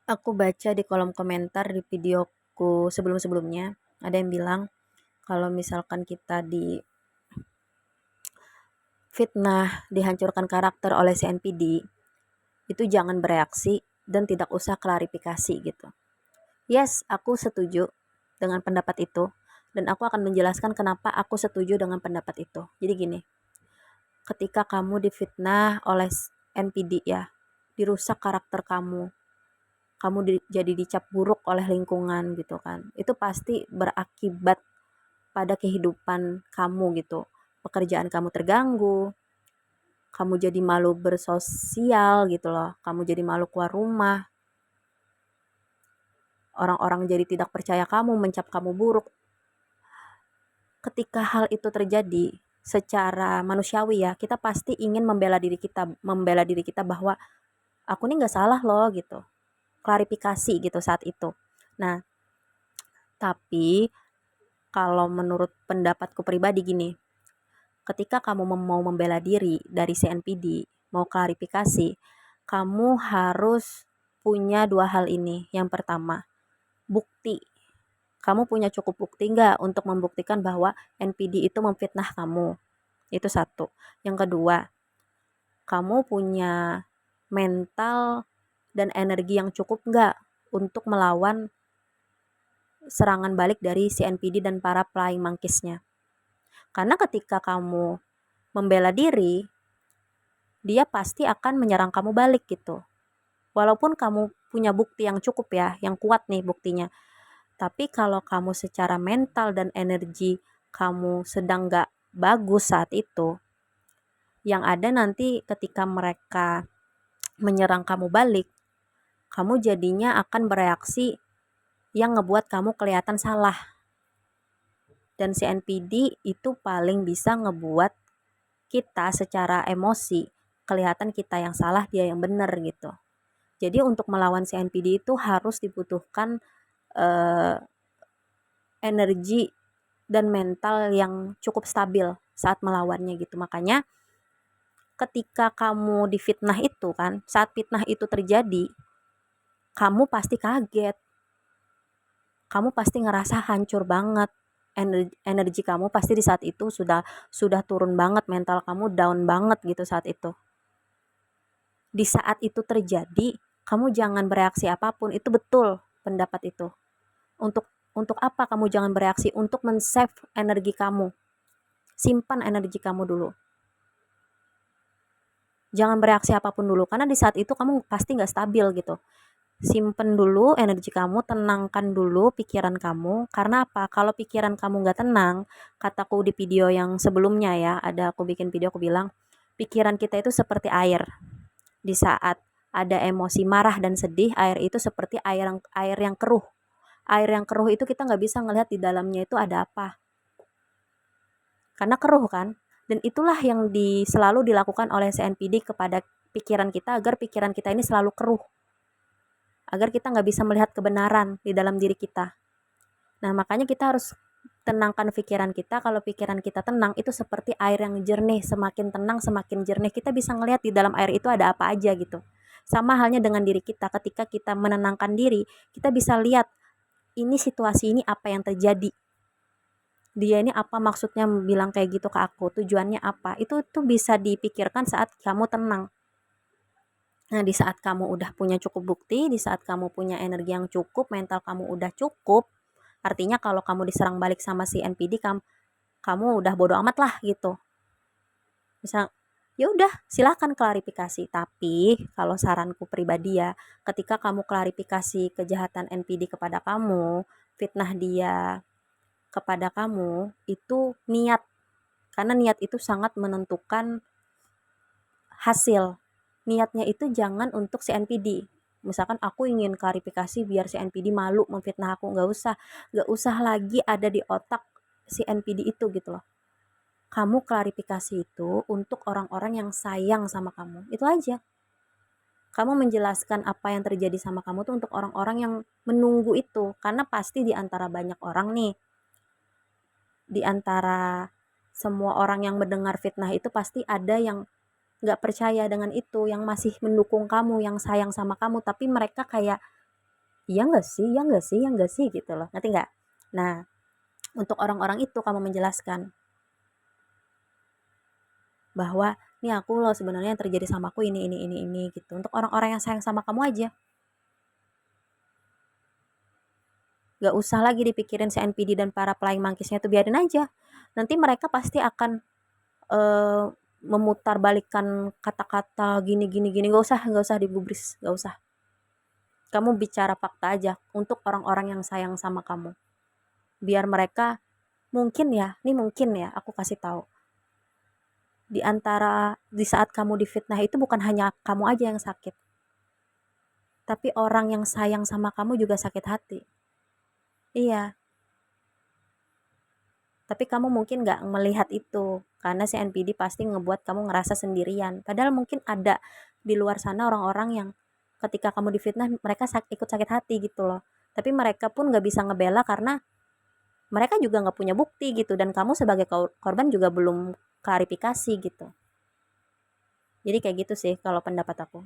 Aku baca di kolom komentar di videoku sebelum-sebelumnya, ada yang bilang kalau misalkan kita difitnah, dihancurkan karakter oleh si NPD, itu jangan bereaksi dan tidak usah klarifikasi gitu. Yes, aku setuju dengan pendapat itu dan aku akan menjelaskan kenapa aku setuju dengan pendapat itu. Jadi gini, ketika kamu difitnah oleh NPD ya, dirusak karakter kamu, jadi dicap buruk oleh lingkungan gitu kan. Itu pasti berakibat pada kehidupan kamu gitu. Pekerjaan kamu terganggu, kamu jadi malu bersosial gitu loh. Kamu jadi malu keluar rumah. Orang-orang jadi tidak percaya kamu, mencap kamu buruk. Ketika hal itu terjadi secara manusiawi ya, kita pasti ingin membela diri kita bahwa aku nih nggak salah loh gitu. Klarifikasi gitu saat itu. Nah, tapi kalau menurut pendapatku pribadi gini, ketika kamu mau membela diri dari CNPD, mau klarifikasi, kamu harus punya dua hal ini. Yang pertama, bukti. Kamu punya cukup bukti nggak untuk membuktikan bahwa NPD itu memfitnah kamu? Itu satu. Yang kedua, kamu punya mental dan energi yang cukup nggak untuk melawan serangan balik dari CNPD dan para flying monkeys-nya. Karena ketika kamu membela diri, dia pasti akan menyerang kamu balik gitu. Walaupun kamu punya bukti yang cukup ya, yang kuat nih buktinya. Tapi kalau kamu secara mental dan energi kamu sedang gak bagus saat itu, yang ada nanti ketika mereka menyerang kamu balik, kamu jadinya akan bereaksi yang ngebuat kamu kelihatan salah. Dan si NPD itu paling bisa ngebuat kita secara emosi kelihatan kita yang salah, dia yang benar gitu. Jadi untuk melawan si NPD itu harus dibutuhkan eh, energi dan mental yang cukup stabil saat melawannya gitu. Makanya ketika kamu difitnah itu kan, saat fitnah itu terjadi, kamu pasti kaget. Kamu pasti ngerasa hancur banget. Energi kamu pasti di saat itu sudah turun banget, mental kamu down banget gitu saat itu. Di saat itu terjadi, kamu jangan bereaksi apapun. Itu betul pendapat itu. Untuk apa kamu jangan bereaksi? Untuk men-save energi kamu. Simpan energi kamu dulu. Jangan bereaksi apapun dulu, karena di saat itu kamu pasti nggak stabil gitu. Simpen dulu energi kamu, tenangkan dulu pikiran kamu. Karena apa? Kalau pikiran kamu nggak tenang, kataku di video yang sebelumnya ya, ada aku bikin video aku bilang, pikiran kita itu seperti air. Di saat ada emosi marah dan sedih, air itu seperti air yang keruh. Air yang keruh itu kita nggak bisa ngelihat di dalamnya itu ada apa. Karena keruh kan. Dan itulah yang selalu dilakukan oleh CNPD kepada pikiran kita agar pikiran kita ini selalu keruh. Agar kita nggak bisa melihat kebenaran di dalam diri kita. Nah makanya kita harus tenangkan pikiran kita. Kalau pikiran kita tenang itu seperti air yang jernih. Semakin tenang semakin jernih. Kita bisa ngelihat di dalam air itu ada apa aja gitu. Sama halnya dengan diri kita. Ketika kita menenangkan diri, kita bisa lihat ini situasi ini apa yang terjadi. Dia ini apa maksudnya bilang kayak gitu ke aku, tujuannya apa, itu tuh bisa dipikirkan saat kamu tenang. Nah di saat kamu udah punya cukup bukti, di saat kamu punya energi yang cukup, mental kamu udah cukup, artinya kalau kamu diserang balik sama si NPD, kamu udah bodo amat lah gitu. Misal ya udah silahkan klarifikasi, tapi kalau saranku pribadi ya, ketika kamu klarifikasi kejahatan NPD kepada kamu, fitnah dia kepada kamu, itu niat. Karena niat itu sangat menentukan hasil. Niatnya itu jangan untuk si NPD. Misalkan aku ingin klarifikasi biar si NPD malu memfitnah aku, nggak usah lagi ada di otak si NPD itu gitu loh. Kamu klarifikasi itu untuk orang-orang yang sayang sama kamu, itu aja. Kamu menjelaskan apa yang terjadi sama kamu tuh untuk orang-orang yang menunggu itu, karena pasti di antara banyak orang nih, di antara semua orang yang mendengar fitnah itu pasti ada yang nggak percaya dengan itu, yang masih mendukung kamu, yang sayang sama kamu, tapi mereka kayak iya nggak sih, iya nggak sih, iya nggak sih gitu loh, ngerti nggak? Nah, untuk orang-orang itu kamu menjelaskan bahwa nih aku loh sebenarnya yang terjadi sama aku ini gitu. Untuk orang-orang yang sayang sama kamu aja. Gak usah lagi dipikirin si NPD dan para Flying Monkeys-nya itu, biarin aja. Nanti mereka pasti akan eh, memutarbalikkan kata-kata gini gini gini. Gak usah digubris, gak usah. Kamu bicara fakta aja untuk orang-orang yang sayang sama kamu. Biar mereka mungkin ya, ini mungkin ya, aku kasih tahu. Di antara di saat kamu difitnah itu bukan hanya kamu aja yang sakit, tapi orang yang sayang sama kamu juga sakit hati. Iya, tapi kamu mungkin nggak melihat itu karena si NPD pasti ngebuat kamu ngerasa sendirian. Padahal mungkin ada di luar sana orang-orang yang ketika kamu difitnah mereka ikut sakit hati gitu loh. Tapi mereka pun nggak bisa ngebela karena mereka juga nggak punya bukti gitu, dan kamu sebagai korban juga belum klarifikasi gitu. Jadi kayak gitu sih kalau pendapat aku.